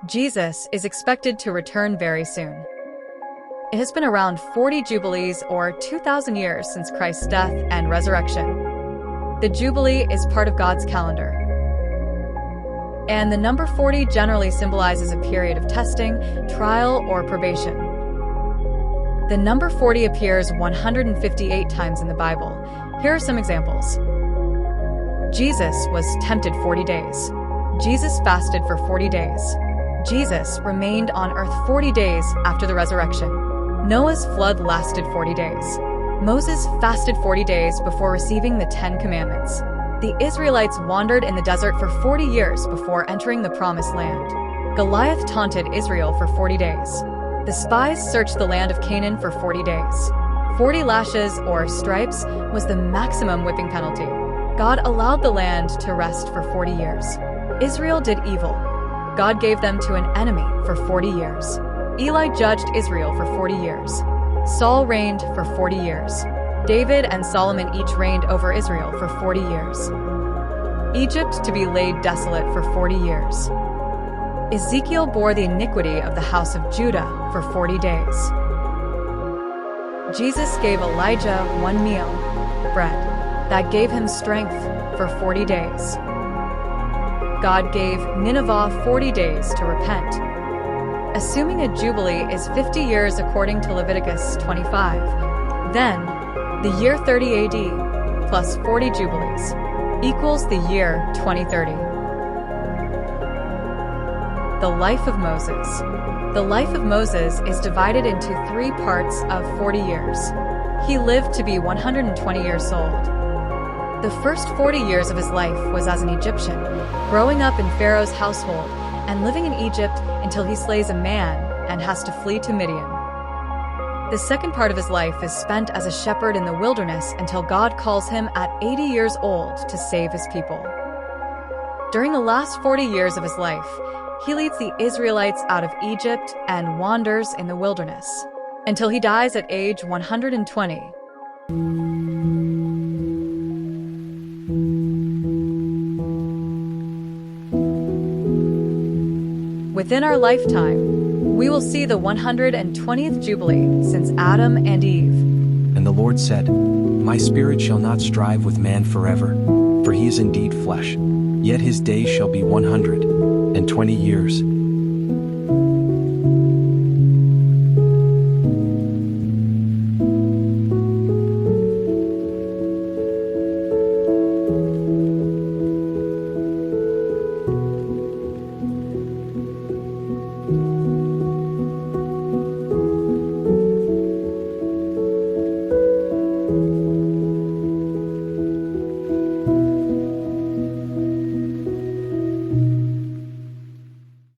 Jesus is expected to return very soon. It has been around 40 Jubilees or 2,000 years since Christ's death and resurrection. The Jubilee is part of God's calendar. And the number 40 generally symbolizes a period of testing, trial, or probation. The number 40 appears 158 times in the Bible. Here are some examples. Jesus was tempted 40 days. Jesus fasted for 40 days. Jesus remained on earth 40 days after the resurrection. Noah's flood lasted 40 days. Moses fasted 40 days before receiving the 10 Commandments. The Israelites wandered in the desert for 40 years before entering the Promised Land. Goliath taunted Israel for 40 days. The spies searched the land of Canaan for 40 days. 40 lashes, or stripes, was the maximum whipping penalty. God allowed the land to rest for 40 years. Israel did evil. God gave them to an enemy for 40 years. Eli judged Israel for 40 years. Saul reigned for 40 years. David and Solomon each reigned over Israel for 40 years. Egypt to be laid desolate for 40 years. Ezekiel bore the iniquity of the house of Judah for 40 days. Jesus gave Elijah one meal, bread, that gave him strength for 40 days. God gave Nineveh 40 days to repent. Assuming a jubilee is 50 years according to Leviticus 25, then the year 30 AD plus 40 jubilees equals the year 2030. The life of Moses. The life of Moses is divided into 3 parts of 40 years. He lived to be 120 years old. The first 40 years of his life was as an Egyptian, growing up in Pharaoh's household and living in Egypt until he slays a man and has to flee to Midian. The second part of his life is spent as a shepherd in the wilderness until God calls him at 80 years old to save his people. During the last 40 years of his life, he leads the Israelites out of Egypt and wanders in the wilderness until he dies at age 120. Within our lifetime, we will see the 120th Jubilee since Adam and Eve. And the Lord said, My spirit shall not strive with man forever, for he is indeed flesh. Yet his days shall be 120 years.